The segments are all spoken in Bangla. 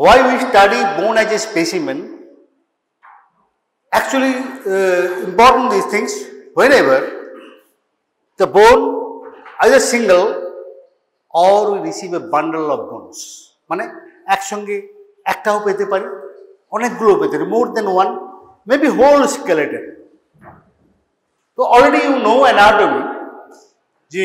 why we study bone as a specimen, actually important these things, whenever the bone either single or we receive a bundle of bones, মানে একসঙ্গে একটাও পেতে পারি, অনেকগুলো পেতে পারি, more than one, maybe whole skeleton. So already you know anatomy, যে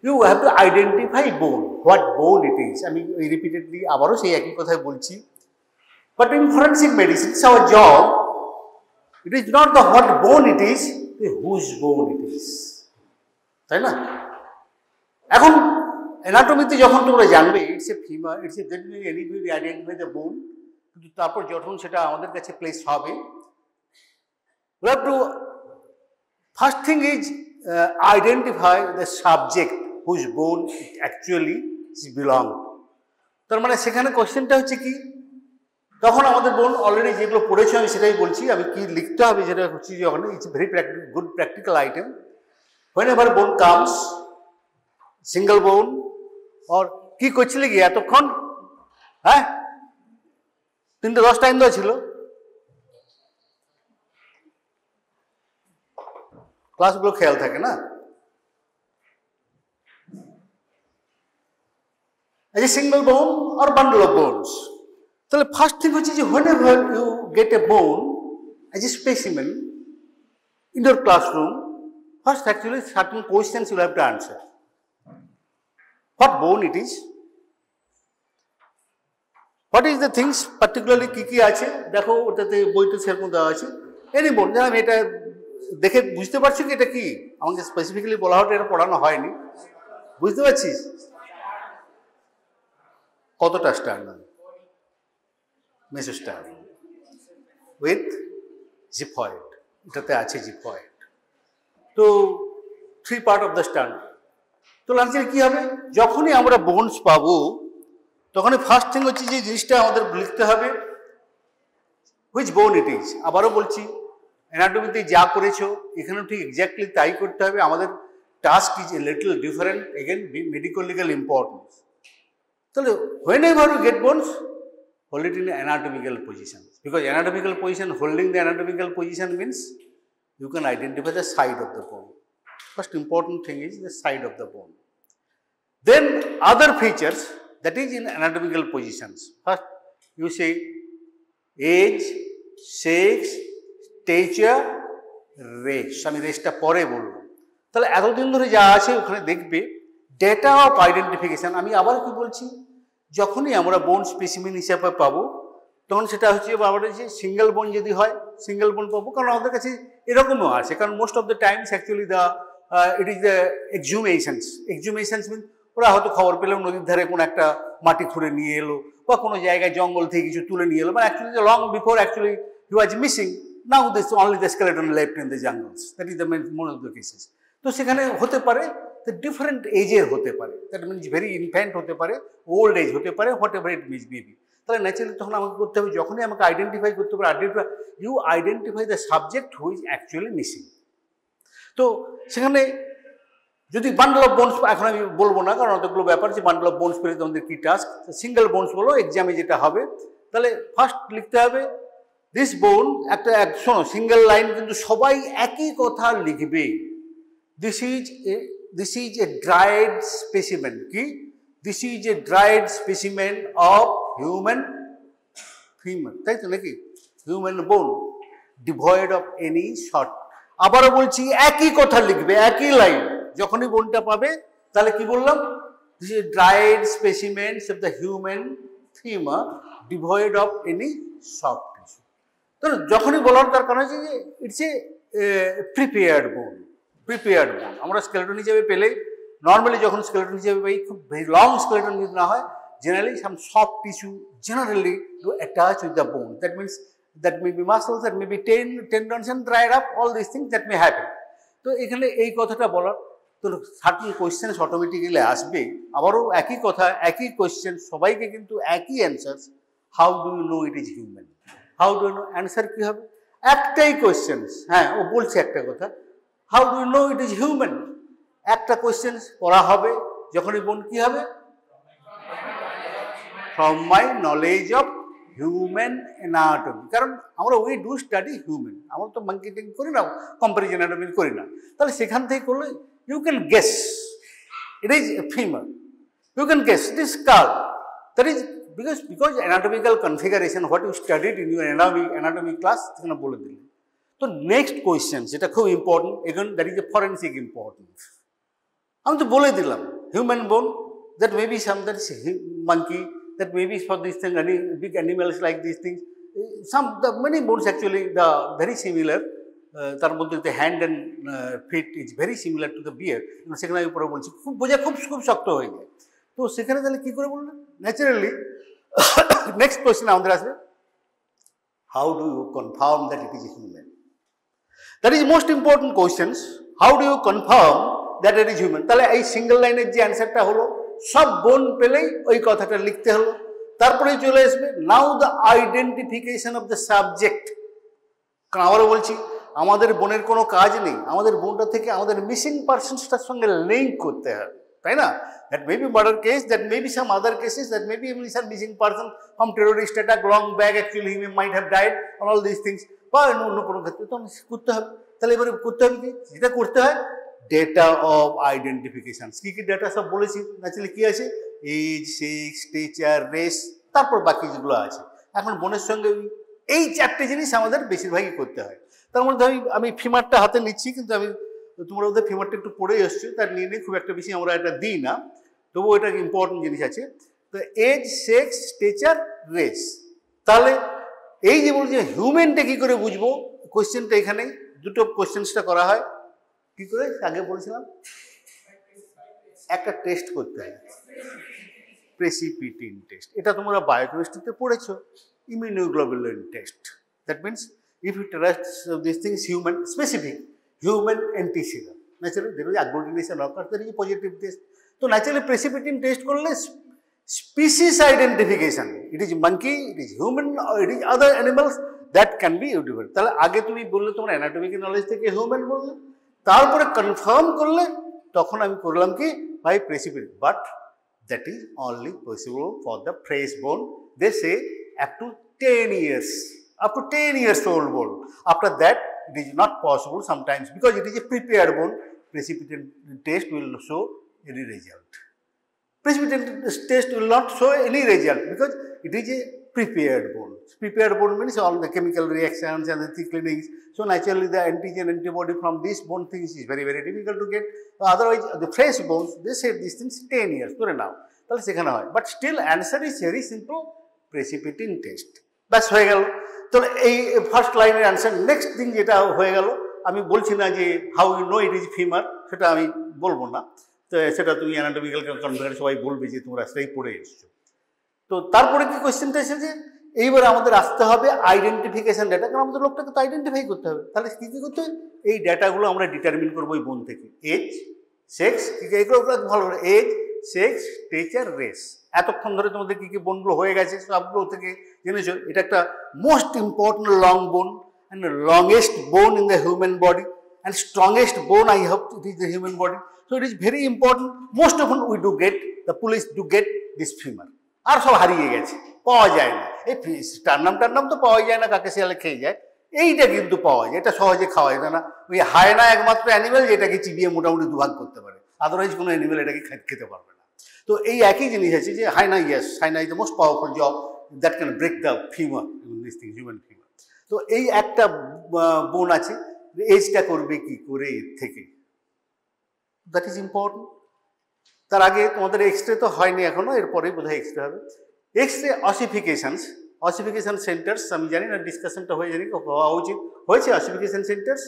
you have to identify bone, what bone it is. আমি repeatedly আবারও সেই একই কথাই বলছি, but in forensic medicine it's our job. It is not the what bone it is, the whose bone it is. তাই না? এখন অ্যানাটমিতে যখন তোমরা জানবে it's a femur, it's a then anybody identify the bone, কিন্তু তারপর যখন সেটা আমাদের কাছে প্লেস হবে, we have to first thing is identify the subject whose bone it actually belong. তার মানে সেখানে কোশ্চেনটা হচ্ছে কি, তখন আমাদের বোন অলরেডি যেগুলো পড়েছো আমি সেটাই বলছি, আমি কি লিখতে হবে যেটা হচ্ছে যখন it's very good practical item. whenever bone comes, single bone or কি করছিলে কি এতক্ষণ, হ্যাঁ 3:10 টাইম দেওয়া ছিল, ক্লাসগুলো খেয়াল থাকে না. as a single bone or bundle of bones, তাহলে ফার্স্ট থিং হচ্ছে যে whenever you get a bone as a specimen in your classroom, first actually certain questions you have to answer. What bone it is? What is the things particularly কি আছে দেখো, ওটাতে বইতে সেরকম দেওয়া আছে. এনি বোন, আমি এটা দেখে বুঝতে পারছি কি এটা কি, আমাকে স্পেসিফিক্যালি বলা হতো, এটা পড়ানো হয়নি, বুঝতে পারছিস কতটা স্টার্নাম, মেসোস্টার্নাম উইথ জিফয়েড, এটাতে আছে জিফয়েড. তো 3 পার্ট অফ দ্য স্টার্নাম. তো লাঞ্চের কি হবে, যখনই আমরা বোনস পাবো তখনই ফার্স্ট থিং হচ্ছে যে জিনিসটা আমাদের লিখতে হবে হুইচ বোন ইট ইজ. আবারও বলছি, অ্যানাটমিতে যা করেছো এখানেও ঠিক এক্স্যাক্টলি তাই করতে হবে. আমাদের task is a little different, again medico legal importance. তাহলে whenever you get bones, hold it in anatomical position, because anatomical position, holding the anatomical position means you can identify the side of the bone. First important thing is the side of the bone. Then other features that is in anatomical positions. First you say age, sex, stature, race. আমি রেসটা পরে বলবো. তাহলে এতদিন ধরে যা আছে ওখানে দেখবে ডেটা অফ আইডেন্টিফিকেশন. আমি আবার কি বলছি, যখনই আমরা বোন স্পেসিমেন হিসাবে পাবো তখন সেটা হচ্ছে আমাদের যে সিঙ্গেল বোন যদি হয় সিঙ্গেল বোন পাবো, কারণ আমাদের কাছে এরকমও আছে, কারণ most of the times actually the it is the exhumations. Exhumations mean ওরা হয়তো খবর পেলেও নদীর ধারে কোনো একটা মাটি খুঁড়ে নিয়ে এলো বা কোনো জায়গায় জঙ্গল থেকে কিছু তুলে নিয়ে এলো, মানে actually long before actually he was missing, now this only the skeleton left in the jungles, that is the most of the cases. তো সেখানে হতে পারে ডিফারেন্ট এজের হতে পারে, দ্যাট মিনস ভেরি ইনফ্যান্ট হতে পারে, ওল্ড এজ হতে পারে, whatever it miss maybe. তাহলে ন্যাচারালি তখন আমাকে করতে হবে, যখনই আমাকে আইডেন্টিফাই করতে পারে, you identify the subject who is actually missing. তো সেখানে যদি বান্ডল অফ বোনস, এখন আমি বলবো না কারণ অতগুলো ব্যাপার, যে বান্ডল অফ বোনস পেলে তোমাদের কী টাস্ক, সিঙ্গেল বোনস বলো এক্সামে যেটা হবে. তাহলে ফার্স্ট লিখতে হবে দিস বোন, একটা শোনো সিঙ্গেল লাইন কিন্তু সবাই একই কথা লিখবে, this is a dried specimen. কি? This is a dried specimen of human femur. তাই তো নাকি? Human bone devoid of any sort. আবারও বলছি একই কথা লিখবে, একই লাইন. যখনই বোনটা পাবে তাহলে কি বললাম, this is a dried specimen of the human femur devoid of any soft tissue. তো যখনই বলার তার কারণ হচ্ছে যে ইটস এ প্রিপেয়ার্ড বোন. প্রিপেয়ার্ড বোন আমরা স্কেলেটন হিসেবে পেলে, নর্মালি যখন স্কেলেটন হিসেবে পাই, খুব ভেরি লং স্কেলেটন যদি না হয়, generally some soft tissue generally to attach with the bone. That means that may be muscles, that may be tendons and dried up, all these things that may happen. তো এখানে এই কথাটা বলার, তো সার্টেন কোয়েশ্চেন্স অটোমেটিক্যালি আসবে. আবারও একই কথা, একই কোয়েশ্চেন, সবাইকে কিন্তু একই answer, how do you know it is human, how do you know, answer কী হবে, একটাই কোয়েশ্চেন. হ্যাঁ, ও বলছে একটা কথা, how do you know it is human, একটা কোয়েশ্চেন করা হবে, যখনই বোন কি হবে, from my knowledge of human anatomy. কারণ আমরা we do study human, আমরা তো monkey করি না, comparison anatomy করি না, তাহলে সেখান থেকে করলে you can guess it is a femur, you can guess it is skull. That is because anatomical configuration what you studied in your anatomy class সেখানে বলে দিলেন। তো নেক্সট কোয়েশ্চেন যেটা খুব ইম্পর্টেন্ট, এখন that is a forensic important. আমি তো বলে দিলাম হিউম্যান বোন, that may be some that monkey, that may be for these things, big animals like these things. The many bones actually the very similar. তার মধ্যে the hand and feet is very similar to the bear. সেখানে আমি পরে বলছি খুব বোঝা খুব শক্ত হয়ে যায়। তো সেখানে তাহলে কি করে বললেন? ন্যাচারালি নেক্সট কোয়েশ্চেন আমাদের আসবে, how do you confirm that it is a human? That is most important questions. How do you confirm that it is human? তাহলে এই সিঙ্গেল লাইনের যে অ্যান্সারটা হলো, সব বোন পেলেই ওই কথাটা লিখতে হলো। তারপরে চলে আসবে now the identification of the subject. কারণ আবারও বলছি আমাদের বোনের কোনো কাজ নেই, আমাদের বোনটা থেকে আমাদের মিসিং পার্সনসটার সঙ্গে লিঙ্ক করতে হবে, তাই না? That may B murder case, that may be some other cases, that may be some missing person from terrorist attack long back, actually he might have died on all this things, বা অন্য কোনো ক্ষেত্রে তো করতে হবে। তাহলে এবারে করতে হবে কি, যেটা করতে হয় ডেটা অফ আইডেন্টিফিকেশন। কী কী ডেটা সব বলেছি, ন্যাচারালি কী আছে, এজ, সেক্স, স্টেচার, রেস, তারপর বাকি যেগুলো আছে। এখন বোনের সঙ্গে এই চারটে জিনিস আমাদের বেশিরভাগই করতে হয়। তার মধ্যে আমি ফিমারটা হাতে নিচ্ছি, কিন্তু আমি তোমরা ওদের ফিমারটা একটু পড়েই এসছো, তার নিয়ে খুব একটা বেশি আমরা এটা দিই না, তবুও এটা ইম্পর্টেন্ট জিনিস আছে। তো এজ, সেক্স, স্টেচার, রেস। তাহলে এই যে বলছি হিউম্যানটা কী করে বুঝবো, কোয়েশ্চেনটা এখানেই দুটো কোয়েশ্চেন্সটা করা হয়। কী করে আগে বলেছিলাম, একটা টেস্ট করতে হয়, প্রেসিপিটিন টেস্ট। এটা তোমরা বায়োকেমিস্ট্রিতে পড়েছো, immunoglobulin test. That means if you trust these things human specific, human antiserum, naturally there is agglutination occurs, there is a positive test. So naturally precipitin test করলে species identification, it is monkey, it is human, or it is other animals, that can be identified. তাহলে আগে তুমি বললে তোমার অ্যানাটমিক্যাল নলেজ থেকে হিউম্যান বললে, তারপরে কনফার্ম করলে তখন আমি করলাম কি by precipitin, but that is only possible for the fresh bone. They say up to 10 years. Up to 10 years old bone. After that, it is not possible sometimes because it is a prepared bone. Precipitin test will show any result. Precipitin test will not show any result because it is a prepared bone. Prepared bone means all the chemical reactions and the thickenings. So naturally, the antigen antibody from these bone things is very, very difficult to get. Otherwise, the fresh bones, they say these things 10 years. But still, answer is very simple. Precipitin test. That's হয়ে গেল। তো এই ফার্স্ট লাইনের অ্যান্সার। নেক্সট থিং যেটা হয়ে গেল, আমি বলছি না যে how you know it is femur, সেটা আমি বলবো না। তো সেটা তুমি অ্যানাটমিক্যাল কনফারেন্স সবাই বলবে যে তোমরা সেটাই পড়ে এসছো। তো তারপরে কি কোয়েশ্চেনটা এসেছে, এইবার আমাদের আসতে হবে আইডেন্টিফিকেশন ডেটা, কারণ আমাদের লোকটাকে তো আইডেন্টিফাই করতে হবে। তাহলে কী কী করতে হবে, এই ডেটাগুলো আমরা ডিটারমিন করবো এই বোন থেকে। এজ, সেক্স, এগুলো ভালো করে, এজ, সেক্স, স্টেচার, রেস। এতক্ষণ ধরে তোমাদের কী কী বোনগুলো হয়ে গেছে সবগুলো থেকে জেনেছো। এটা একটা most important long bone and longest bone in the human body and strongest bone I hope it is the human body. So it is very important. Most often we do get, the police do get this femur. আর সব হারিয়ে গেছে, পাওয়া যায় না। এই টার নাম তো পাওয়া যায় না, কাকে শিয়ালে খেয়ে যায়। এইটা কিন্তু পাওয়া যায়, এটা সহজে খাওয়া যায় না। ওই হায়না একমাত্র অ্যানিমেল যেটাকে চিবিয়ে মোটামুটি দুভাগ করতে পারে, আদারওয়াইজ কোনো অ্যানিমেল এটাকে খেতে পারবে না। তো এই একই জিনিস আছে যে hyena, yes, hyena is the most powerful job that can break the femur, this thing, human femur. তো এই একটা বোন আছে, এজটা করবে কি করে এর থেকে, দ্যাট ইজ ইম্পর্টেন্ট। তার আগে তোমাদের এক্সরে তো হয়নি এখনো, এরপরেই বোধহয় এক্সরে হবে। এক্সরে অসিফিকেশন সেন্টার্স, আমি জানি না ডিসকাশনটা হয়ে জানি হওয়া উচিত, হয়েছে অসিফিকেশন সেন্টার্স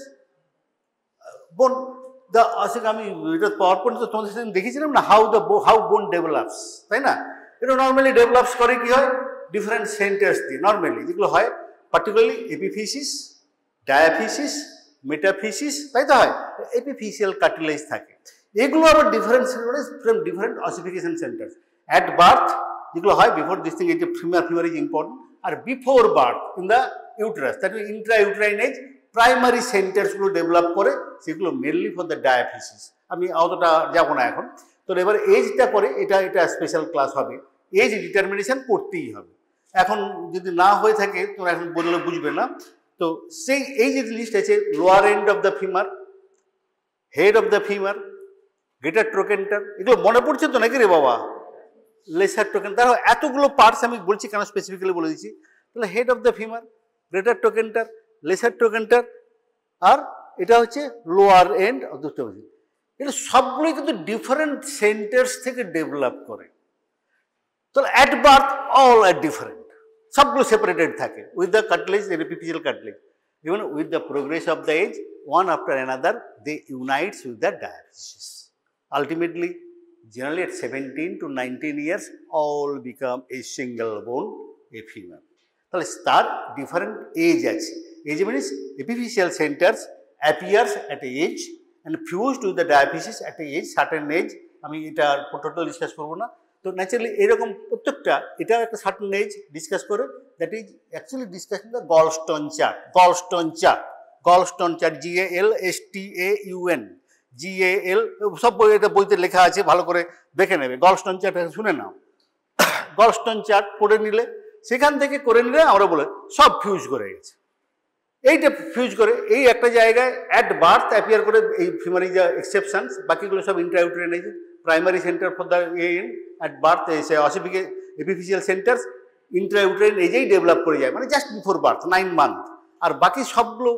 বোন। আমি এটা পাওয়ার পয়েন্ট তো তোমাদের সাথে দেখিয়েছিলাম না, হাউ বোন ডেভেলপস, তাই না? এটা নর্মালি ডেভেলপস করে কি হয়, ডিফারেন্ট সেন্টার্স দিয়ে নর্মালি যেগুলো হয়, পার্টিকুলারলি এপিফিসিস, ডায়াফিসিস, মেটাফিসিস, তাই তো হয়। এপিফিসিয়াল কার্টিলেজ থাকে, এগুলো আবার different from different ossification centres. At birth যেগুলো হয়, বিফোর দিস থিং, এই যে ফিমার ইজ ইম্পর্টেন্ট। আর before birth in the uterus, that mean intra uterine age, primary সেন্টার্সগুলো ডেভেলপ করে, সেগুলো মেনলি ফর দ্য ডায়াফিসিস। আমি অতটা যাবো না এখন। তো এবার এজটা করে এটা স্পেশাল ক্লাস হবে। এজ ডিটারমিনেশন করতেই হবে। এখন যদি না হয়ে থাকে তোমরা এখন বললে বুঝবে না। তো সেই এই যে লিস্ট আছে, lower end of the femur, head of the femur, greater trochanter, এগুলো মনে পড়ছে তো নাকি রে বাবা? লেসার ট্রোকেন্টার, দেখো এতগুলো পার্টস আমি বলছি কেন স্পেসিফিক্যালি বলে দিচ্ছি। তাহলে head of the femur, greater trochanter, lesser trochanter, আর এটা হচ্ছে lower end of the trochanter. এটা সবগুলোই কিন্তু ডিফারেন্ট সেন্টার্স থেকে ডেভেলপ করে। তাহলে at birth all are different, সবগুলো সেপারেটেড থাকে with the cartilage, epiphyseal cartilage. Even with the progress of the age, one after another, they unites with the diaphysis. Ultimately, generally at 17 to 19 years, all become a single bone, a femur. তাহলে তার ডিফারেন্ট এজ আছে। Age means epiphyseal centres appears at a age and fused with the diaphysis at a age, certain age. আমি এটা টোটাল ডিসকাস করবো না। তো ন্যাচারালি এরকম প্রত্যেকটা এটা একটা সার্টেন এজ ডিসকাস করে, that is actually discussing the gallstone chart. Gallstone chart, gallstone chart, GALSTAUN, GAL, সব বই এটা বইতে লেখা আছে, ভালো করে দেখে নেবে। গলস্টোন চার্ট শুনে নাও, গলস্টোন চার্ট পড়ে নিলে সেখান থেকে করে নিলে আমরা বলে সব ফিউজ করে গেছে। এইটা ফিউজ করে এই একটা জায়গায় অ্যাট বার্থ অ্যাপিয়ার করে, এই ফিমারি যা এক্সেপশনস, বাকিগুলো সব intrauterine age, primary centre for the end at birth, ossific epiphyseal centres intrauterine এজেই ডেভেলপ করে যায়, মানে জাস্ট বিফোর বার্থ 9 মান্থ। আর বাকি সবগুলো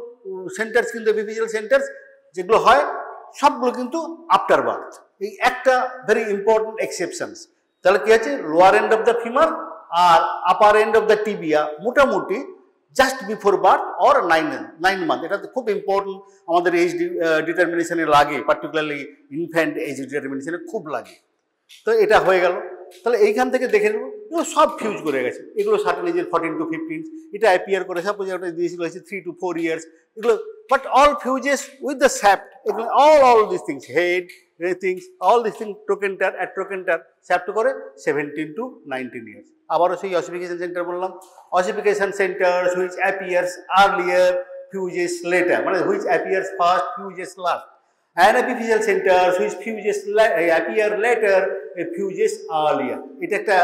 সেন্টার্স কিন্তু এপিফিশিয়াল সেন্টার্স যেগুলো হয় সবগুলো কিন্তু আফটার বার্থ। এই একটা ভেরি ইম্পর্টেন্ট এক্সেপশনস। তাহলে কি আছে, lower end of the femur আর upper end of the tibia মোটামুটি just before birth or 9 month. এটা খুব ইম্পর্টেন্ট, আমাদের এজ ডিটারমিনেশনে লাগে, পার্টিকুলারলি ইনফ্যান্ট এজ ডিটারমিনেশনে খুব লাগে। তো এটা হয়ে গেল। তাহলে এইখান থেকে দেখে নেবো এগুলো সব ফিউজ করে গেছে। এগুলো সার্টেন এজের 14 to 15, এটা অ্যাপিয়ার করে সাপোজ ওটা দিয়েছিল 3 to 4 years, এগুলো but all fuses with the shaft, এগুলো all this things, head things, all this thing trochanter, at trochanter shaft করে 17 to 19 years। আবারও সেই অসিফিকেশন সেন্টার বললাম, ossification centre which appears earlier fuses later, মানে which appears first fuses last, and epiphyseal centers which fuses appear later, fuses earlier. এটা একটা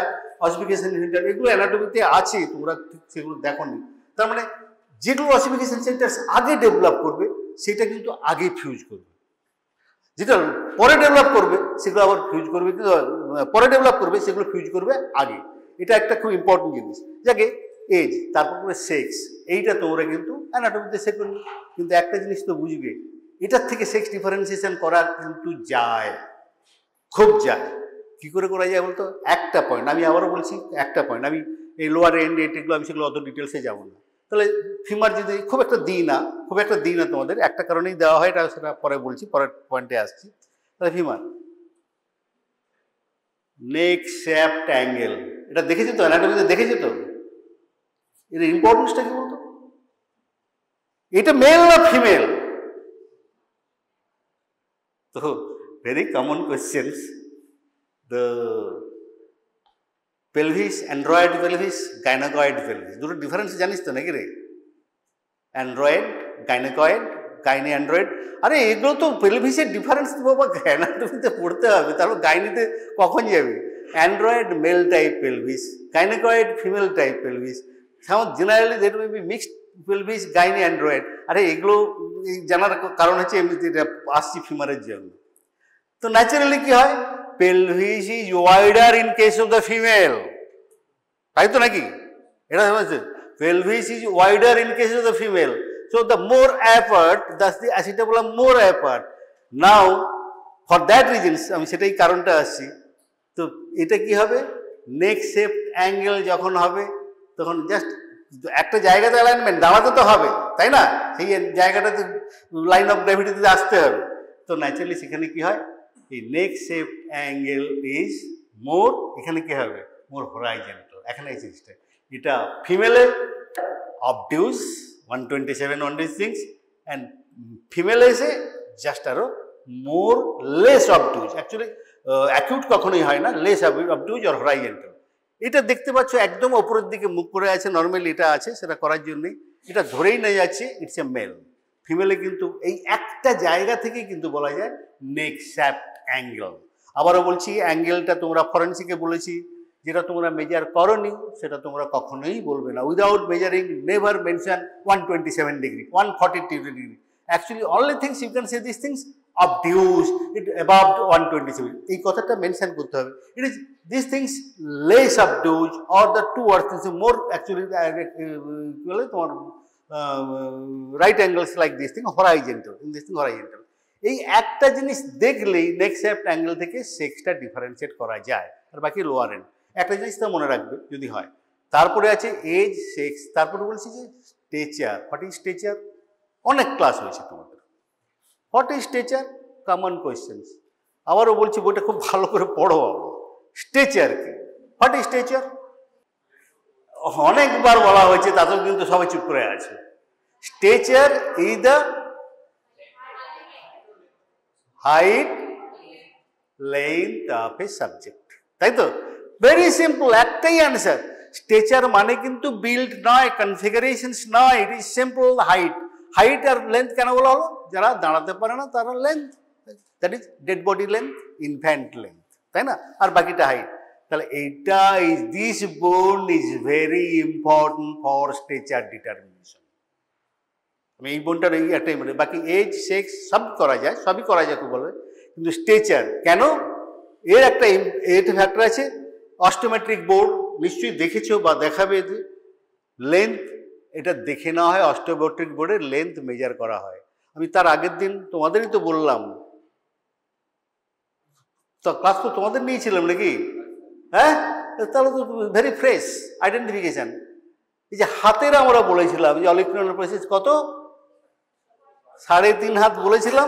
অসিফিকেশন সেন্টার, এগুলো অ্যানাটমিতে আছে, তোমরা সেগুলো দেখোনি। তার মানে যেগুলো অসিফিকেশন সেন্টার্স আগে ডেভেলপ করবে সেটা কিন্তু আগে ফিউজ করবে, যেটা পরে ডেভেলপ করবে সেগুলো আবার ফিউজ করবে, কিন্তু পরে ডেভেলপ করবে সেগুলো ফিউজ করবে আগে। এটা একটা খুব ইম্পর্টেন্ট জিনিস, যাকে এজ, তারপরে সেক্স, এইটা তোমরা কিন্তু অ্যানাটমিতে শেখনি। কিন্তু একটা জিনিস তো বুঝবে, এটার থেকে সেক্স ডিফারেন্সিয়েশন করা কিন্তু যায়, খুব যায়। কি করে করা যায় বলতো? একটা পয়েন্ট, আমি আবারও বলছি একটা পয়েন্ট, আমি এই লোয়ার এন্ড এগুলো আমি সেগুলো অত ডিটেলসে যাবো না। তাহলে ফিমার যদি খুব একটা দিই না তোমাদের, একটা কারণেই দেওয়া হয়, এটা সেটা পরে বলছি, পরের পয়েন্টে আসছি। তাহলে ফিমার নেক শ্যাফট অ্যাঙ্গেল, এটা দেখেছো তো অ্যানাটমিতে, দেখেছো তো? এর ইম্পর্টেন্সটা কি বলতো? এটা মেল না ফিমেল? তো very common questions. The pelvis, android pelvis, gynecoid pelvis, দুটো ডিফারেন্স জানিস তো নাকি রে? অ্যান্ড্রয়েড, গাইনোকয়েড, গাইনি অ্যান্ড্রয়েড, আরে এগুলো তো পেলভিসের ডিফারেন্স তো বাবা অ্যানাটমিতে পড়তে হবে, তারপর গাইনিতে কখন যাবে? Android male type pelvis, gynecoid female type pelvis, generally that may be mixed pelvis, gynae android. আরে এগুলো জানার কারণ হচ্ছে এমনিতে আসছি ফিমারের জন্য। তো ন্যাচারালি কি হয়, pelvis is wider in case of the female, তাই তো নাকি? এটা হচ্ছে pelvis is wider in case of the female, so the more apart, thus the acetabulum more apart. Now for that reasons আমি সেটাই কারণটা আসছি। তো এটা কি হবে, নেক শেপ অ্যাঙ্গেল যখন হবে তখন জাস্ট একটা জায়গাতে অ্যালাইনমেন্ট দাঁড়াতে তো হবে, তাই না? সেই জায়গাটাতে লাইন অফ গ্র্যাভিটিতে আসতে হবে। তো ন্যাচারালি সেখানে কি হয়, এই নেক শেপ অ্যাঙ্গেল ইজ মোর, এখানে কি হবে, মোর হরাইজন্টাল। এখানে এই জিনিসটা, এটা ফিমেলে obtuse 127 126 and ফিমেল এসে জাস্ট আরো মোর লেস অবডিউজ, অ্যাকচুয়ালি অ্যাকিউট কখনোই হয় না, লেস অবডিউজ আর হরাইজন্টাল। এটা দেখতে পাচ্ছ একদম ওপরের দিকে মুখ করে আছে, নর্মালি এটা আছে, সেটা করার জন্যই এটা ধরেই নিয়ে যাচ্ছে ইটস এ মেল। ফিমেলে কিন্তু এই একটা জায়গা থেকে কিন্তু বলা যায় নেক শ্যাফট অ্যাঙ্গেল। আবারও বলছি, অ্যাঙ্গেলটা তোমরা ফরেন্সিকে বলেছি যেটা তোমরা মেজার করনি সেটা তোমরা কখনোই বলবে না। Without measuring never mention 127 degree, 142 degree. Actually only things you can say this things obtuse, it above 127, এই কথাটা মেনশন করতে হবে। It is this things less obtuse or the two or more actually বলে তোমার right angles like this thing horizontal, in this thing horizontal. এই একটা জিনিস দেখলেই নেক্সট অ্যাঙ্গেল থেকে সেক্সটা ডিফারেন্সিয়েট করা যায়, আর বাকি লোয়ার এন্ড। একটা জিনিস তো মনে রাখবে যদি হয়। তারপরে আছে এজ, সেক্স, তারপরে বলছি যে স্টেচার। What is স্টেচার? অনেক ক্লাস হয়েছে তোমাদের। What is stature? Common questions. আবারও বলছি বইটা খুব ভালো করে পড়ো। স্টেচার কি? What is stature? অনেকবার বলা হয়েছে, তাতেও কিন্তু সবাই চুপ করে আছে। Stature is the height length of a subject, তাই তো? ভেরি সিম্পল, একটাই অ্যান্সার। স্টেচার মানে কিন্তু বিল্ড নয়, কনফিগারেশনস নয়, it is simple height. Height আর লেন্থ কেন বলা হলো? যারা দাঁড়াতে পারে না তারা length, that is dead body length, infant length, তাই না? আর বাকিটা হাইট। তাহলে এইটা ইজ দিস বোন is very important for স্টেচার determination. আমি এই বোনটার এই একটাই বলি, বাকি এজ, সেক্স সব করা যায়, সবই করা যায় তো বলবে, কিন্তু স্টেচার কেন? এর একটা ফ্যাক্টর আছে। অস্টোমেট্রিক বোর্ড নিশ্চয়ই দেখেছো বা দেখাবে, যে লেন্থ এটা দেখে নেওয়া হয়, অস্টোমেট্রিক বোর্ডের লেন্থ মেজার করা হয়। আমি তার আগের দিন তোমাদেরই তো বললাম, তো ক্লাস তো তোমাদের নিয়েছিলাম নাকি? হ্যাঁ, তাহলে তো ভেরি ফ্রেশ আইডেন্টিফিকেশন। এই যে হাতের আমরা বলেছিলাম যে অলিক্রনের প্রসেস কত, 3.5 হাত বলেছিলাম,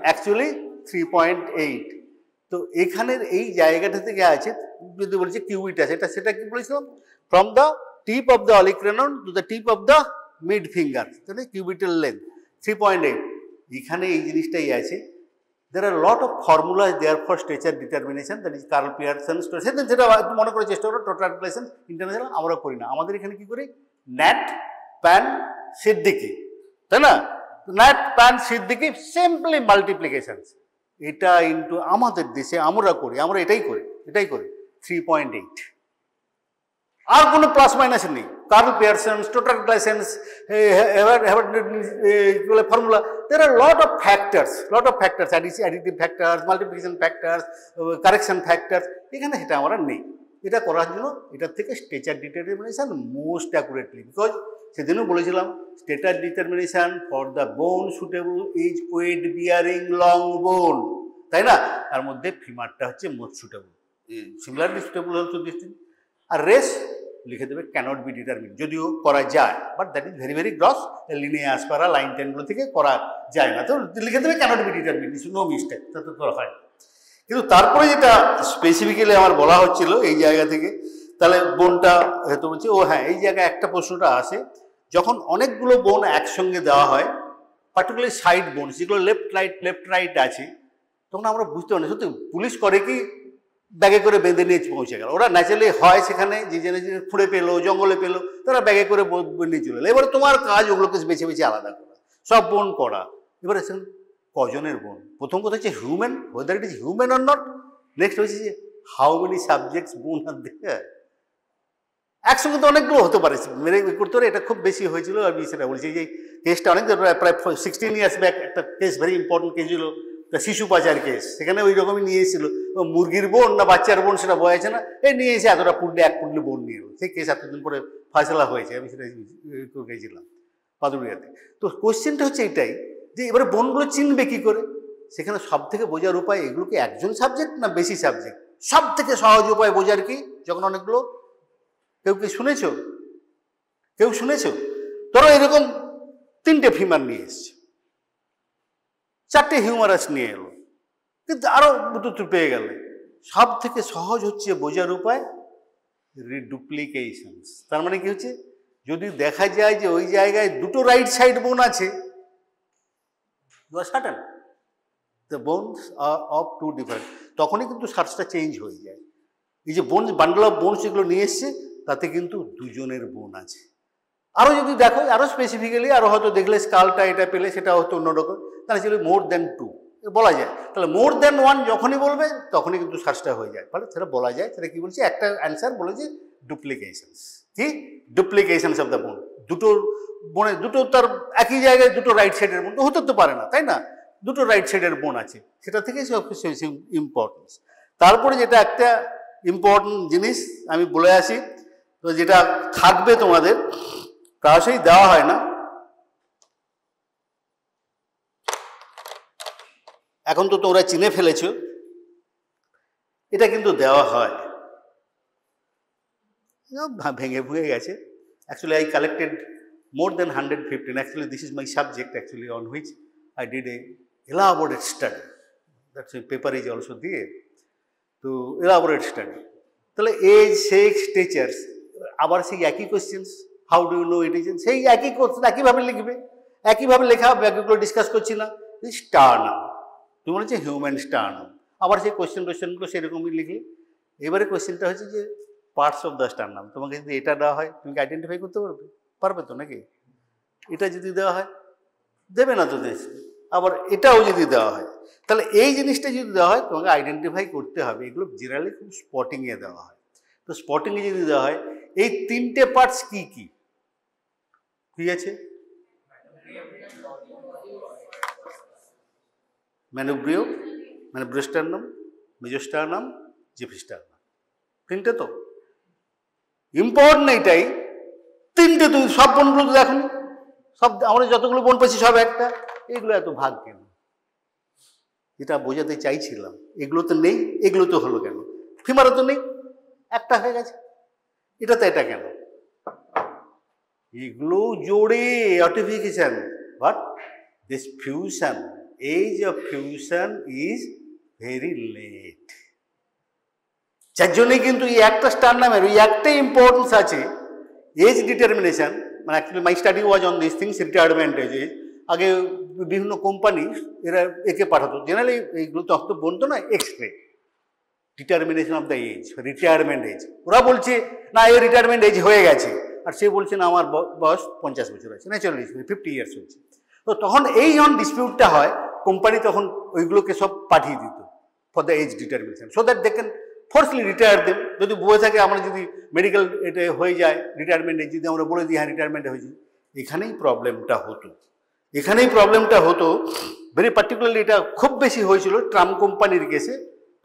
অ্যাকচুয়ালি 3.8। তো এখানের এই জায়গাটা থেকে আছে, যদি বলছে কিউবিট আছে, সেটা কি বলেছিলাম? From the tip of the olecranon to the tip of the mid finger, তাহলে কিউবিটাল লেন্থ 3.8। এখানে এই জিনিসটাই আছে। There are a lot of formulas there for stature determination, that is Karl Pearson, সেটা মনে করে চেষ্টা করো। টোটাল রিলেশন ইন্টারন্যাশনাল আমরা করি না, আমাদের এখানে কি করি? ন্যাট, প্যান, সিদ্দিকি, তাই না? ন্যাট, প্যান, সিদ্দিকি, সিম্পলি মাল্টিপ্লিকেশন। এটা ইন্টু আমাদের দেশে আমরা করি, আমরা এটাই করি 3.8। আর কোনো প্লাস মাইনাস নেই। Karl Pearson, total relation, formula, there are lot of factors, additive factors, multiplication factors, correction factors, এখানে সেটা আমরা নেই। এটা করার জন্য এটার থেকে stature determination most accurately, because সেদিনও বলেছিলাম stature determination for the bone suitable is weight bearing long bone, তাই না? তার মধ্যে ফিমারটা হচ্ছে মোস্ট সুটেবল, সিমিলারলি সুটেবল হচ্ছে ডিস্টিং, আর রেস লিখে দেবে ক্যানট বি ডিটারমিন, যদিও করা যায়, but that is very very gross, linear পারা লাইন টেনগুলো থেকে করা যায় না, তো লিখে দেবে can't be determine, no mistake, তাতে করা হয়। কিন্তু তারপরে যেটা স্পেসিফিক্যালি আমার বলা হচ্ছিল এই জায়গা থেকে, তাহলে বোনটা হয়তো বলছে, ও হ্যাঁ, এই জায়গায় একটা প্রশ্নটা আসে, যখন অনেকগুলো বোন একসঙ্গে দেওয়া হয়, পার্টিকুলারলি সাইড বোন, যেগুলো লেফট রাইট আছে, তখন আমরা বুঝতে পারি না। সত্যি পুলিশ করে কি ব্যাগে করে বেঁধে নিয়ে পৌঁছে গেল, ওরা ন্যাচারালি হয় সেখানে যে জেনে খুঁড়ে পেলো, জঙ্গলে পেলো, তারা ব্যাগে করে নিয়ে চলে এলো। এবারে তোমার কাজ ওগুলোকে বেছে বেছে আলাদা করা, সব বোন করা। এবারে কজনের বোন? প্রথম কথা হচ্ছে human, weather it is human or not. Next হচ্ছে যে হাউ মেনি সাবজেক্টস বোন আর দেয়ার। একসঙ্গে তো অনেকগুলো হতে পারে, মেরে করতে পারে। এটা খুব বেশি হয়েছিল, আমি সেটা বলছি। যে কেসটা অনেক প্রায় 16 ইয়ার্স ব্যাক একটা কেস, ভেরি ইম্পর্টেন্ট কেস ছিল, শিশু পাচার কেস। সেখানে ওই রকমই নিয়ে এসেছিল, মুরগির বোন না বাচ্চার বোন সেটা বোঝা যাচ্ছে না, এই নিয়ে এসে এতটা পুডলি, 1 পুডলি বোন নিয়ে এলো। সেই কেস এতদিন পরে ফয়সলা হয়েছে, আমি সেটা গেছিলাম পাদুরিয়াতে। তো কোশ্চেনটা হচ্ছে এটাই যে এবারে বোনগুলো চিনবে কি করে? সেখানে সব থেকে বোঝার উপায়, এগুলো কি একজন সাবজেক্ট না বেশি সাবজেক্ট? সব থেকে সহজ উপায় বোঝার কি, যখন অনেকগুলো, কেউ কি শুনেছ? ধরো এরকম 3টে ফিমার নিয়ে এসছে, 4টে হিউমারাস নিয়ে এলো, কিন্তু আরো দুটো পেয়ে গেলে, সব থেকে সহজ হচ্ছে বোঝার উপায় রিডুপ্লিকেশন। তার মানে কি হচ্ছে, যদি দেখা যায় যে ওই জায়গায় 2টো রাইট সাইড বোন আছে, certain the bones are of 2 different, তখনই কিন্তু সার্চটা চেঞ্জ হয়ে যায়। এই যে বোন, বান্ডল অফ বোনস যেগুলো নিয়ে এসছে, তাতে কিন্তু 2জনের বোন আছে। আরও যদি দেখো, আরও স্পেসিফিক্যালি, আরও হয়তো দেখলে স্কালটা এটা পেলে, সেটা হয়তো অন্যরকম, তাহলে ছিল মোর দ্যান 2, বলা যায়। তাহলে মোর দ্যান ওয়ান যখনই বলবে তখনই কিন্তু সার্চটা হয়ে যায়, ফলে সেটা বলা যায়। সেটা কি বলছে, একটা অ্যান্সার বলেছে ডুপ্লিকেশনস, কি ডুপ্লিকেশনস অফ দ্য বোন, দুটোর বোনে দুটো তার একই জায়গায় দুটো রাইট সাইডের বোন তো হতে তো পারে না, তাই না, দুটো রাইট সাইডের বোন আছে, সেটা থেকেই ইম্পর্টেন্স। তারপরে যেটা একটা ইম্পর্টেন্ট জিনিস আমি বলে আসি, তো যেটা থাকবে তোমাদের প্রায়শই দেওয়া হয় না, এখন তো তোমরা চিনে ফেলেছ, এটা কিন্তু দেওয়া হয়, ভেঙে ভুঙে গেছে। Actually, I collected more than 115. Actually, this is my subject actually on which I did a elaborate study. That's a paper is also there. To elaborate study. তাহলে age, sex, teachers, আবার সেই একই questions, how do you know it is, সেই একই কোয়েশ্চেন একইভাবে লিখবে, একইভাবে লেখা হবে, একইগুলো ডিসকাস করছি না। স্টার নাম তুমি বলেছে হিউম্যান স্টার নাম, আবার সেই কোয়েশ্চেনগুলো সেরকমই লিখলে। এবারে কোয়েশ্চেনটা হচ্ছে যে পার্টস অফ দ্য স্টার নাম, তোমাকে যদি এটা দেওয়া হয় তুমি কি আইডেন্টিফাই করতে পারবে তো নাকি? এটা যদি দেওয়া হয় দেবে না তো দেশ, আবার এটাও যদি দেওয়া হয়, তাহলে এই জিনিসটা যদি দেওয়া হয় তোমাকে আইডেন্টিফাই করতে হবে। এগুলো জেনারেলি খুব স্পটিংয়ে দেওয়া হয়। তো স্পটিংয়ে যদি দেওয়া হয় এই তিনটে পার্টস কি কি কি আছে, ম্যানোব্রিও, ম্যানোব্রিওস্টারনাম, মেজোস্টারনাম, জিফিস্টারনাম, তিনটে তো ইম্পর্টেন্ট। এইটাই তিনটে, তুমি সব বোনগুলো তো দেখো, সব আমরা যতগুলো বোন পেয়েছি সব একটা, এগুলো এত ভাগ কেন? যেটা বোঝাতে চাইছিলাম, এগুলো তো নেই, এগুলো তো হলো কেন? ফিমারও তো নেই, একটা হয়ে গেছে, এটা তো এটা কেন? এগুলো জোড়ে আর্টিফিকেশন, but this fusion, age of fusion is very late. যার জন্যই কিন্তু এই একটা স্টার নামের ওই একটাই ইম্পর্টেন্স আছে, এজ ডিটারমিনেশন। মানে actually my study was on this things, retirement age. আগে বিভিন্ন কোম্পানি এরা একে পাঠাতো, জেনারেলি এইগুলো তো বলতো না X ray, determination of the age, retirement age. ওরা বলছে না এর রিটায়ারমেন্ট এজ হয়ে গেছে, আর সে বলছে না আমার বয়স 50 বছর আছে, ন্যাচারালি 50 ইয়ার্স হয়েছে। তো তখন এই যখন ডিসপিউটটা হয়, কোম্পানি তখন ওইগুলোকে সব পাঠিয়ে দিত for the age determination, so that they can forcely retire them. যদি বয়ে থাকে, আমরা যদি মেডিকেল এটা হয়ে যায় রিটায়ারমেন্ট এজ, যদি আমরা বলে দিই হ্যাঁ রিটায়ারমেন্ট হয়েছে, এখানেই প্রবলেমটা হতো, এখানেই প্রবলেমটা হতো। ভেরি পার্টিকুলারলি এটা খুব বেশি হয়েছিল ট্রাম্প কোম্পানির কেসে।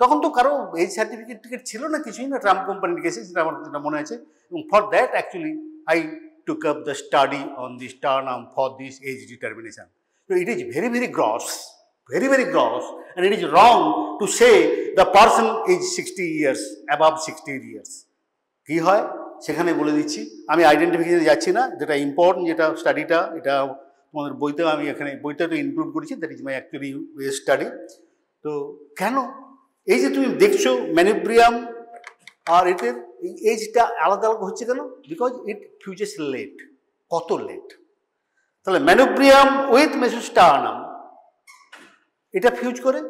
তখন তো কারো এজ সার্টিফিকেট টিকিট ছিল না, কিছুই না, ট্রাম্প কোম্পানির কেসে, যেটা আমার যেটা মনে আছে। এবং for that actually I took up the study on this term for this age determination. So it is very, very gross, very, very gross, and it is wrong to say the person is 60 years, above 60 years. কি হয় সেখানে বলে দিচ্ছি, আমি আইডেন্টিফিকেশনে যাচ্ছি না, যেটা ইম্পর্টেন্ট, যেটা স্টাডিটা, এটা তোমাদের বইতেও আমি এখানে বইটা তো ইনক্লুড করেছি, that is my actually study. তো কেন এই যে তুমি দেখছো ম্যানোব্রিয়াম আর এটার এই এজটা আলাদা আলাদা হচ্ছে কেন? Because it fuses late. কত লেট? তাহলে ম্যানোব্রিয়াম উইথ মেসোস্টারনাম এটা ফিউজ করে,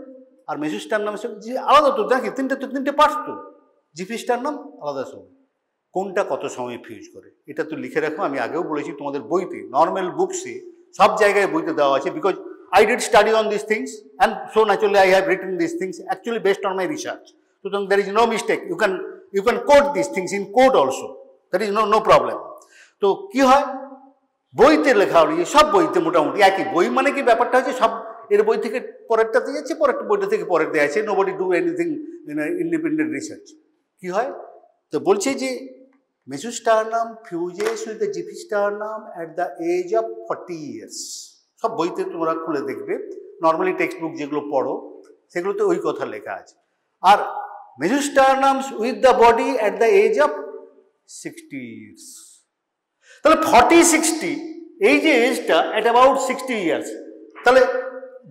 আর মেসোস্টারনাম যে আলাদা তো নাকি, তিনটে পার্টস তো, জিফিস্টারনাম আলাদা সময়, কোনটা কত সময় ফিউজ করে এটা তো লিখে রাখো। আমি আগেও বলেছি তোমাদের বইতে, নর্মাল বুকসে সব জায়গায় বইতে দেওয়া আছে, because I did study on these things, and so naturally I have written these things actually based on my research. So there is no mistake. You can quote these things in court also. There is no problem. তো কি হয়, বইতে লেখা হলো, সব বইতে মোটামুটি একই। বই মানে কি ব্যাপারটা হচ্ছে সব এর বই থেকে পরেরটাতে যাচ্ছে, পরেরটা বইটা থেকে পরের দেওয়া আছে, nobody do anything independent research. কি হয়, তো বলছে যে mesosternum fuses with the xiphisternum at the age of 40 years। সব বইতে তোমরা খুলে দেখবে, নর্মালি টেক্সট বুক যেগুলো পড়ো সেগুলোতে ওই কথা লেখা আছে। আর mesosternums with the body at the age of 60 years। তাহলে 40-60 এই যে এজটা অ্যাট অ্যাবাউট 60 years, তাহলে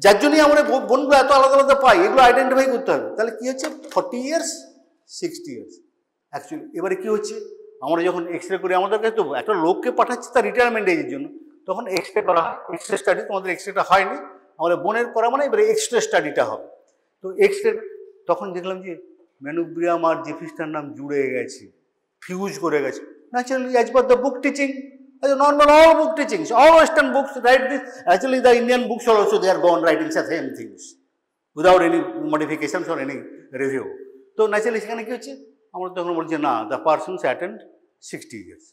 যার জন্যই আমরা বোনগুলো এত আলাদা আলাদা পাই, এগুলো আইডেন্টিফাই করতে হবে। তাহলে কি হচ্ছে, 40 years 60 years অ্যাকচুয়ালি। এবারে কি হচ্ছে, আমরা যখন এক্স রে করি, আমাদের কাছে তো একটা লোককে পাঠাচ্ছি তার রিটায়ারমেন্ট এজের জন্য, তখন এক্স রে করা হয়, এক্স রে স্টাডি। তোমাদের এক্স রেটা হয়নি, আমাদের বোনের করা মানে এবারে এক্স রে স্টাডিটা হবে। তো এক্স রে তখন দেখলাম যে ম্যানোব্রিয়াম আর জিফিস্টারনাম জুড়ে গেছে, ফিউজ করে গেছে। Naturally as per the book teaching, as a normal all book teachings, all Western books write this. Actually the Indian books also they are gone writing the same things. Without any modifications or any review. তো ন্যাচারালি সেখানে কি হচ্ছে, আমরা তখন বলছি না দ্য পারসনস অ্যাটেন্ড 60 ইয়ার্স।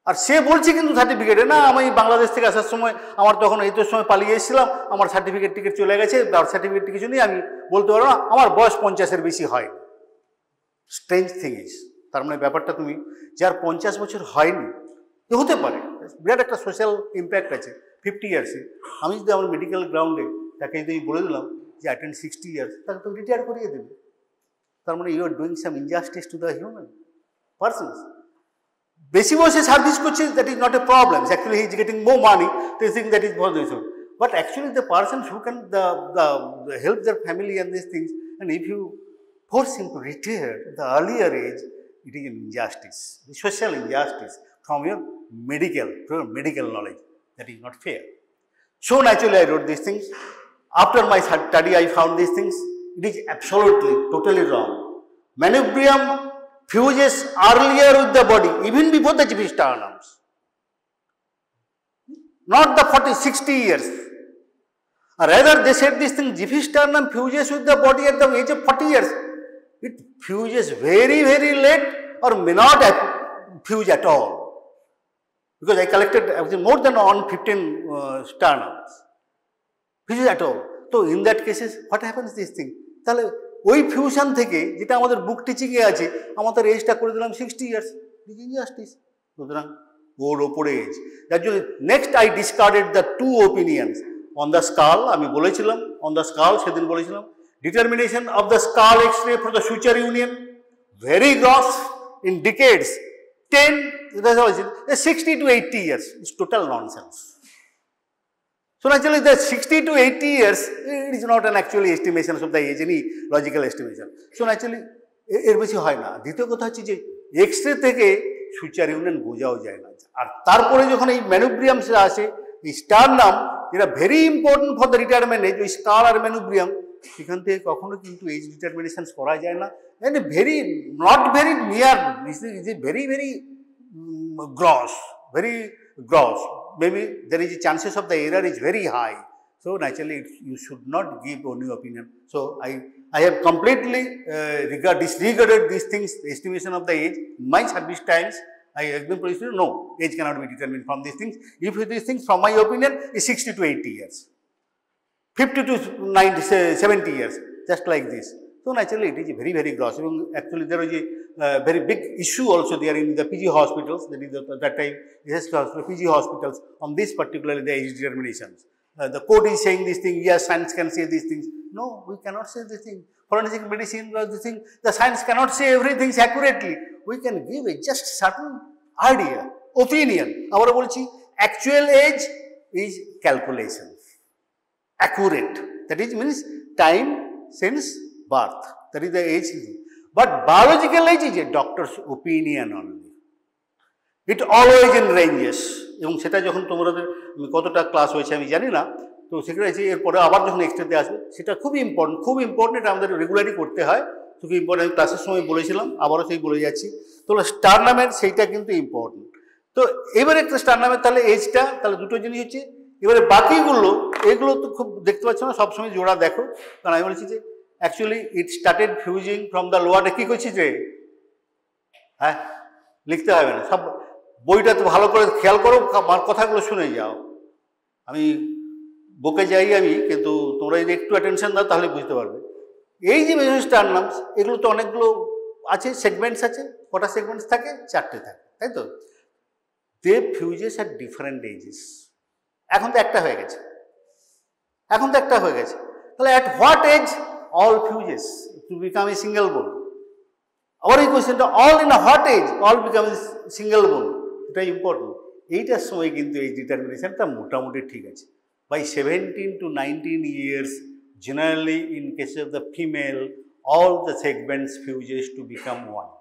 আর সে বলছে কিন্তু সার্টিফিকেটে, না আমি বাংলাদেশ থেকে আসার সময় আমার তখন এই তো সময় পালিয়ে এসেছিলাম, আমার সার্টিফিকেট টিকিট চলে গেছে, বার্থ সার্টিফিকেট কিছু নেই, আমি বলতে পারবো না, আমার বয়স 50-এর বেশি হয়নি। স্ট্রেঞ্জ থিং ইজ, তার মানে ব্যাপারটা তুমি যার 50 বছর হয়নি, তো হতে পারে বিরাট একটা সোশ্যাল ইম্প্যাক্ট আছে 50 ইয়ার্সে। আমি যদি আমার মেডিকেল গ্রাউন্ডে তাকে যদি বলে দিলাম যে অ্যাটেন্ড 60 ইয়ার্স, তাকে তো রিটায়ার করিয়ে দেবে। তার মানে you are doing some injustice to the human persons. বেশি বয়সে সার্ভিস করছে, that is not a problem, actually he is getting more money, তো is thing that is for this. But actually the persons who can help their family and these things, and if you force him to retire at the earlier age, it is an injustice, a social injustice from your medical knowledge. That is not fair. So naturally I wrote these things. After my study I found these things. It is absolutely, totally wrong. Manubrium fuses earlier with the body, even before the Jewish sternums. Not the 40-60 years. Rather they said this thing, Jewish sternum fuses with the body at the age of 40 years. It fuses very, very late or may not fuse at all. Because I collected more than 15 sternums. Fuses at all. So in that cases, what happens this thing? তাহলে ওই ফিউশন থেকে যেটা আমাদের বুক টিচিংয়ে আছে, আমাদের এজটা করে দিলাম 60 ইয়ার্স, ইনজাস্টিস। সুতরাং ওর ওপরে এজ। যার জন্য next I discarded the two opinions on the skull. আমি বলেছিলাম অন দ্য স্কাল, সেদিন বলেছিলাম determination of the skull X-ray for the suture union, very gross in decades, 60 to 80 years, it's total nonsense. So naturally the 60 to 80 years, it is not an actual estimation of the age, any logical estimation. So naturally এর বেশি হয় না। দ্বিতীয় কথা হচ্ছে যে এক্সরে থেকে সুচার ইউনিয়ন বোঝাও যায় না। আর তারপরে যখন এই ম্যানুব্রিয়ামসরা আসে, এই স্টারনাম যেটা very important for the retirement age, ওই স্কাল আর ম্যানুব্রিয়াম, সেখান থেকে কখনো কিন্তু এজ ডিটারমিনেশন করা যায় না। And very not very near, is very very gross, very gross. Maybe there is a chances of the error is very high. So naturally you should not give only opinion. So I have completely disregarded these things, the estimation of the age. In my service times, I have been produced, no, age cannot be determined from these things. If these things, from my opinion, is 60 to 80 years, 50 to 90, 70 years, just like this. So naturally it is very, very gross. Actually there is a very big issue also there in the PG hospitals, that is that time PG hospitals on this particularly the age determinations. The code is saying this thing, yes, science can say these things. No, we cannot say this thing. Forensic medicine was this thing, the science cannot say everything accurately. We can give a just certain idea, opinion. Our actual age is calculation, accurate. That is means time since birth. That is the age. But biological age is a doctor's opinion only. It always in ranges. এবং সেটা যখন তোমাদের কতটা ক্লাস হয়েছে আমি জানি না, তো সেটা হচ্ছে এরপরে আবার যখন এক্সট্রাতে আসবে, সেটা খুব ইম্পর্টেন্ট, এটা আমাদের রেগুলারই করতে হয়, খুব ইম্পর্টেন্ট। আমি ক্লাসের সময় বলেছিলাম, আবারও সেই বলে যাচ্ছি। তো স্টারনামের সেইটা কিন্তু ইম্পর্টেন্ট। তো এবারে একটা স্টারনামের তাহলে এজটা, তাহলে দুটো জিনিস হচ্ছে। এবারে বাকিগুলো, এগুলো তো খুব দেখতে পাচ্ছ না, সবসময় জোড়া দেখো, কারণ আমি বলেছি যে actually it started fusing from the লোয়ারে। কি করছিস রে? হ্যাঁ, লিখতে হবে না, সব বইটা তো ভালো করে খেয়াল করো, আমার কথাগুলো শুনে যাও। আমি বকে যাই আমি, কিন্তু তোমরা যদি একটু অ্যাটেনশন দাও তাহলে বুঝতে পারবে। এই যে মেজর স্টারনামস, এগুলো তো অনেকগুলো আছে, সেগমেন্টস আছে। কটা সেগমেন্টস থাকে? 4টে থাকে, তাই তো? They fuses at different ages. এখন তো একটা হয়ে গেছে, তাহলে at what age all fuses to become a single bone? Our question to all in a hot age, all become a single bone. এটা ইম্পর্টেন্ট। এইটার সময় কিন্তু এই ডিটারমিনেশনটা মোটামুটি ঠিক আছে। By 17 to 19 years, generally in case of the female, all the segments fuses to become one.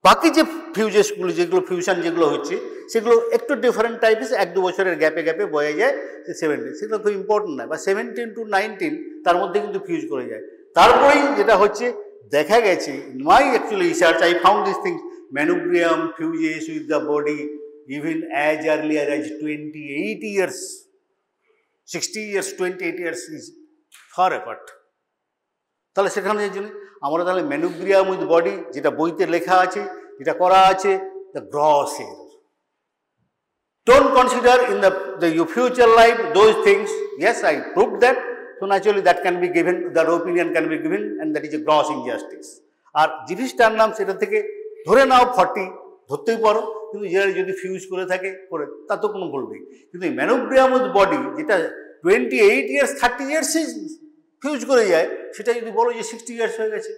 বাকি যে ফিউজেসগুলো, যেগুলো ফিউশন যেগুলো হচ্ছে, সেগুলো একটু ডিফারেন্ট টাইপের, 1-2 বছরের গ্যাপে বয়ে যায় 70, সেগুলো খুব ইম্পর্টেন্ট নয়। বা 17 to 19 তার মধ্যে কিন্তু ফিউজ করে যায়। তারপরেই যেটা হচ্ছে দেখা গেছে, my actually research, I found this things, manubrium fuses with the body even as earlier as 28 years. 60 years, 28 years is far apart. তাহলে সেখানে জন্য আমরা তাহলে ম্যানুব্রিয়াম উইথ বডি, যেটা বইতে লেখা আছে, যেটা করা আছে, the gross error. Don't consider in the your future life those things. Yes, I proved that. So naturally that can be given, that opinion can be given, and that is a gross injustice. আর জিফিস্টার নাম সেটা থেকে ধরে নাও 40 ধরতেই পারো, কিন্তু যেটা যদি ফিউজ করে থাকে করে তা তো কোনো ভুল নেই। কিন্তু এই ম্যানোব্রিয়াম উইথ বডি যেটা 28 years 30 years ফিউজ করে যায়, সেটা যদি বলো যে 60 years হয়ে গেছে,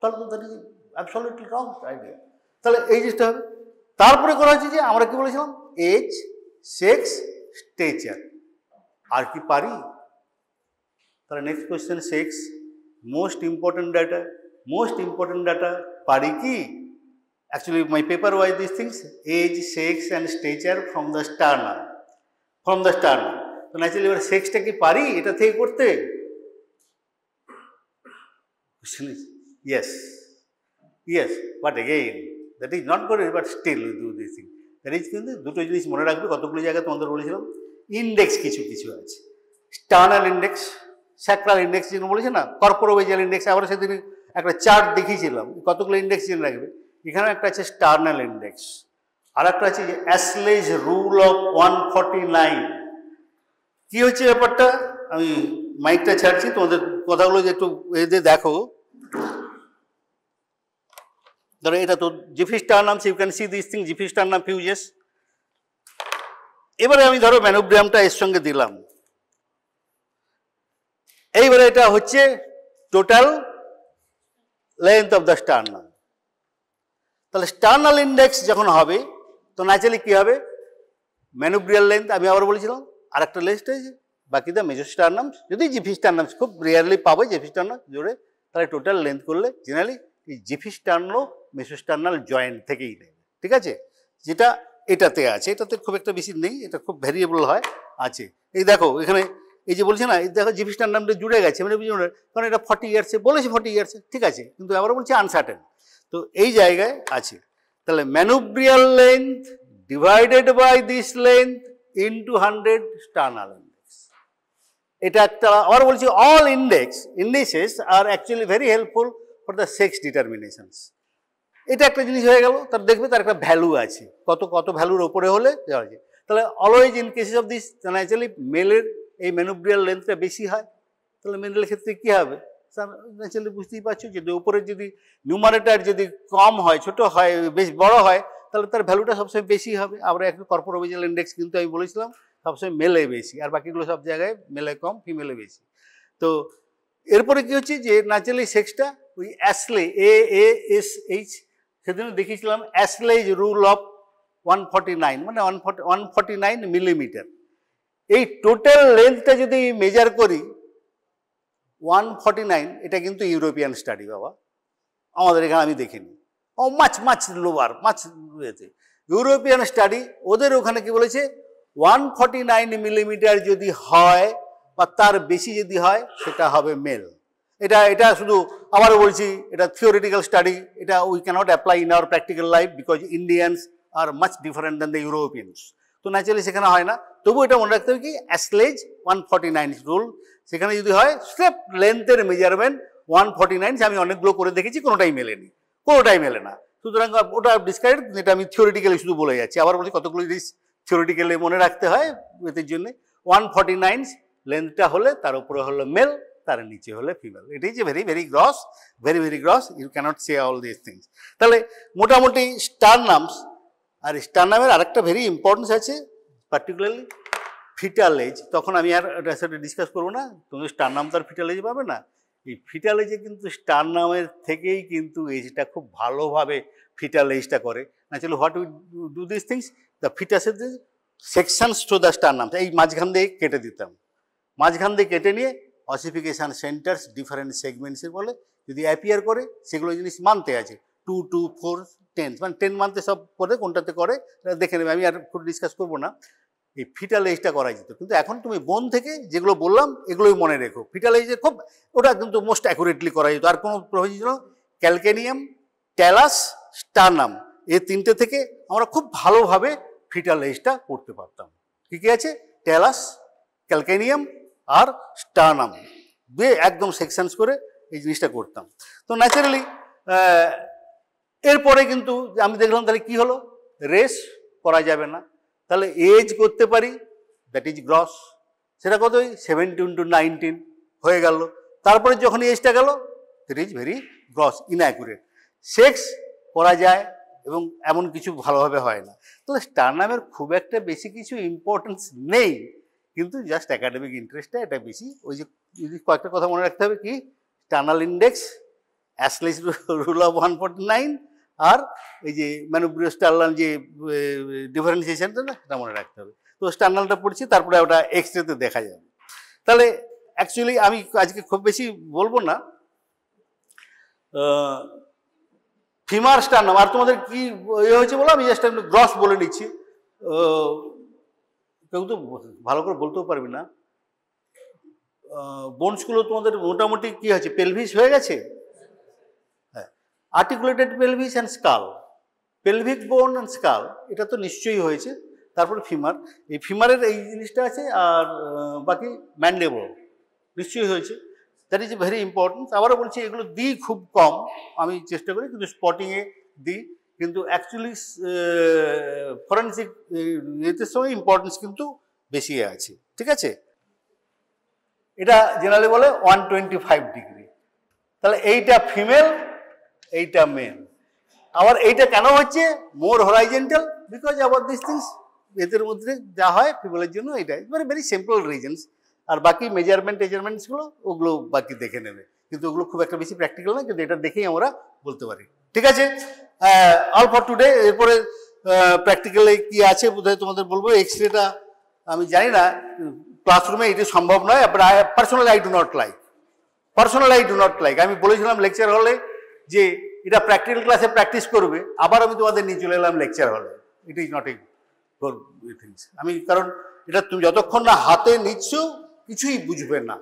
তাহলে তো that is absolutely wrong idea. তাহলে এই জিনিসটা হবে। তারপরে করা হচ্ছে যে আমরা কি বলেছিলাম, এজ, সেক্স, স্টেচার। আর কি পারি? তাহলে next question, sex most important data পারি কি? Actually my paper was these things, age, sex and stature from the sternum. তো ন্যাচারালি এবার সেক্সটা কি পারি এটা থেকে করতে? yes, but again that is not good, but still we do this thing. That is কিন্তু দুটো জিনিস মনে রাখবে, কতগুলো জায়গায় তোমাদের বলেছিলাম, ইন্ডেক্স কিছু আছে, স্টার্নাল ইন্ডেক্স, স্যাক্রাল ইন্ডেক্স যেগুলো বলেছে না, কর্পোরোভেজিয়াল ইন্ডেক্স, আমরা সেদিন একটা চার্ট দেখিয়েছিলাম কতগুলো ইন্ডেক্স জেনে রাখবে। এখানে একটা আছে স্টার্নাল ইন্ডেক্স, আর একটা আছে যে অ্যাসলেজ রুল অফ 149। কি হচ্ছে ব্যাপারটা, আমি মাইকটা ছাড়ছি, তোমাদের কথাগুলো যে একটু এদের দেখো। ধরো এটা তো xiphisternum, you can see this thing, xiphisternum fuses. এবারে আমি ধরো ম্যানোব্রিয়ামটা এর সঙ্গে দিলাম, এইবারে এটা হচ্ছে total length of the sternum. তাহলে স্টার্নাল ইন্ডেক্স যখন হবে তো ন্যাচারালি কি হবে, ম্যানোব্রিয়াল লেন্থ আমি আবার বলেছিলাম, আর একটা লেন্থ আছে বাকি দা মেজোস্টার্নাম, যদি জিফিস্টার্নাম খুব রেয়ারলি পাবে জিফিস্টার্নাম জুড়ে, তাহলে টোটাল লেন্থ করলে জেনারেলি এই জিফিস্টার্নো মেসোস্টার্নাল জয়েন্ট থেকেই নেবে, ঠিক আছে? যেটা এটাতে আছে, এটাতে খুব একটা বেশি নেই, এটা খুব ভ্যারিয়েবল হয় আছে। এই দেখো এখানে এই যে বলছে না, এই দেখো জিফিস্টার্নামটা জুড়ে গেছে, মানে কারণ এটা 40 ইয়ার্সে বলেছে, 40 ইয়ার্সে ঠিক আছে, কিন্তু আবার বলছে আনসার্টেন, তো এই জায়গায় আছে। তাহলে manubrial length divided by this length into 100 sternal index. এটা একটা আবার বলছি, all indexes are actually very helpful for the sex determinations. এটা একটা জিনিস হয়ে গেল, তার দেখবে তার একটা ভ্যালু আছে, কত ভ্যালুর ওপরে হলে দেওয়া আছে। তাহলে always in cases of this naturally মেলের এই ম্যানোব্রিয়াল লেন্থটা বেশি হয়, তাহলে মেলের ক্ষেত্রে কী হবে, ন্যাচারালি বুঝতেই পারছো, যদি উপরে যদি নিউমারেটার যদি কম হয়, ছোট হয়, বেশ বড় হয়, তাহলে তার ভ্যালুটা সবসময় বেশি হবে। আমরা একটু কর্পোরোভেজিয়াল ইন্ডেক্স কিন্তু আমি বলেছিলাম সবসময় মেলে বেশি, আর বাকিগুলো সব জায়গায় মেলে কম, ফিমেলে বেশি। তো এরপরে কি হচ্ছে যে ন্যাচারালি সেক্সটা ওই অ্যাসলে AASH সেদিন দেখিয়েছিলাম, অ্যাসলেজ রুল অফ 149, মানে 149 মিলিমিটার। এই টোটাল লেন্থটা যদি মেজার করি 149, এটা কিন্তু ইউরোপিয়ান স্টাডি বাবা, আমাদের এখানে আমি দেখিনি। ও মাছ লোয়ার ইয়েতে ইউরোপিয়ান স্টাডি, ওদের ওখানে কি বলেছে 149 মিলিমিটার যদি হয় বা তার বেশি যদি হয় সেটা হবে মেল। এটা শুধু আবারও বলছি, এটা থিওরিটিক্যাল স্টাডি, এটা we can't apply in our practical life because Indians are much different than the Europeans. তো ন্যাচারালি সেখানে হয় না, তবু এটা মনে রাখতে হবে কি অ্যাসলেজ 149 রুল, সেখানে যদি হয় স্টেপ লেন্থের মেজারমেন্ট 149, আমি অনেকগুলো করে দেখেছি, কোনোটাই মেলে না। সুতরাং ওটা ডিসকারেড, এটা আমি থিওরিটিক্যালি শুধু বলে যাচ্ছি। আবার বলছি কতগুলো জিনিস থিওরিটিক্যালি মনে রাখতে হয় এদের জন্য। 149 লেন্থটা হলে তার উপরে হলো মেল, তার নিচে হলে female. It is a very gross, you can't say all this things. তাহলে মোটামুটি স্টারনামস, আর স্টারনামের আরেকটা ভেরি ইম্পর্টেন্স আছে, পার্টিকুলারলি ফিটাল এজ। তখন আমি আর এটার সাথে ডিসকাস করবো না, তুমি স্টারনাম তো আর ফিটাল এজ পাবে না। এই ফিটাল এজে কিন্তু স্টারনামের থেকেই কিন্তু এজটা খুব ভালোভাবে ফিটাল এজটা করে। Naturally what we do this things, the ফিটাসের সেকশনস টু দ্য স্টারনাম, এই মাঝখান দিয়ে কেটে দিতাম, মাঝখান দিয়ে কেটে নিয়ে অসিফিকেশান সেন্টার্স ডিফারেন্ট সেগমেন্টসের বলে যদি অ্যাপিয়ার করে, সেগুলো জিনিস মানতে আছে 2, 2, 4, 10, মানে 10 মানতে সব করে, কোনটাতে করে দেখে নেবে, আমি আর খুব ডিসকাস করবো না। এই ফিটাল এজটা করা যেত, কিন্তু এখন তুমি বোন থেকে যেগুলো বললাম এগুলোই মনে রেখো। ফিটাল এজে খুব ওটা কিন্তু মোস্ট অ্যাকুরেটলি করা যেত, আর কোনো প্রয়োজন ছিল ক্যালকেনিয়াম, ট্যালাস, স্টারনাম, এই তিনটে থেকে আমরা খুব ভালোভাবে ফিটাল এজটা করতে পারতাম। কী কী আছে, ট্যালাস, ক্যালকেনিয়াম আর স্টার্নাম দিয়ে একদম সেকশনস করে এই জিনিসটা করতাম। তো ন্যাচারালি এরপরে কিন্তু আমি দেখলাম তাহলে কি হলো, রেস করা যাবে না, তাহলে এজ করতে পারি, দ্যাট ইজ গ্রস, সেটা কত 17 to 19 হয়ে গেল। তারপরে যখন এজটা গেল that is very gross, inaccurate. Sex করা যায় এবং এমন কিছু ভালোভাবে হয় না। তো স্টারনামের খুব একটা বেশি কিছু ইম্পর্টেন্স নেই, কিন্তু জাস্ট একাডেমিক ইন্টারেস্টটা এটা বেশি। ওই যে যদি কয়েকটা কথা মনে রাখতে হবে, কি টার্নাল ইন্ডেক্স, অ্যাশলেস রুল অফ 149 আর এই যে ম্যানুব্রিও-স্টার্নাল যে ডিফারেন্সিয়েশনটা না, সেটা মনে রাখতে হবে। তো স্টার্নালটা পড়ছি, তারপরে ওটা এক্স-রেতে দেখা যাবে। তাহলে অ্যাকচুয়ালি আমি আজকে খুব বেশি বলবো না, ফিমার স্টার্নাম আর তোমাদের কি ইয়ে হয়েছে বলো, আমি জাস্ট একটু গ্রস বলে নিচ্ছি, কেউ তো ভালো করে বলতেও পারবি না। বোনসগুলো তোমাদের মোটামুটি কি হয়েছে, পেলভিস হয়ে গেছে, হ্যাঁ, articulated pelvis and skull, pelvic বোন অ্যান্ড স্কাল, এটা তো নিশ্চয়ই হয়েছে। তারপরে ফিমার, এই ফিমারের এই জিনিসটা আছে, আর বাকি ম্যান্ডেবল নিশ্চয়ই হয়েছে, দ্যাট ইজ ভেরি ইম্পর্টেন্ট। আবারও বলছি এগুলো দিই খুব কম, আমি চেষ্টা করি কিন্তু স্পটিংয়ে দিই, কিন্তু অ্যাকচুয়ালি ফরেন্সিক এতে সময় ইম্পর্টেন্স কিন্তু বেশি আছে, ঠিক আছে। এটা জেনারেলি বলে 125 ডিগ্রি, তাহলে এইটা ফিমেল, এইটা মেল। আবার এইটা কেন হচ্ছে মোর হরাইজেন্টাল, বিকজ আবার দিস থিংস এদের মধ্যে যা হয় ফিমেলের জন্য, এইটা ভেরি ভেরি সিম্পল রিজনস। আর বাকি মেজারমেন্টসগুলো ওগুলো বাকি দেখে নেবে, কিন্তু ওগুলো খুব একটা বেশি প্র্যাকটিক্যাল না, কিন্তু এটা দেখেই আমরা বলতে পারি, ঠিক আছে। All for today. এরপরে প্র্যাকটিক্যালে কি আছে বোধহয় তোমাদের বলবো। এক্স-রেটা আমি জানি না, ক্লাসরুমে এটা সম্ভব নয়। Personally I do not like, আমি বলেছিলাম লেকচার হলে যে এটা প্র্যাকটিক্যাল ক্লাসে প্র্যাকটিস করবে, আবার আমি তোমাদের নিয়ে চলে এলাম লেকচার হলে। It is not a good things. আমি কারণ এটা তুমি যতক্ষণ না হাতে নিচ্ছ কিছুই বুঝবে না।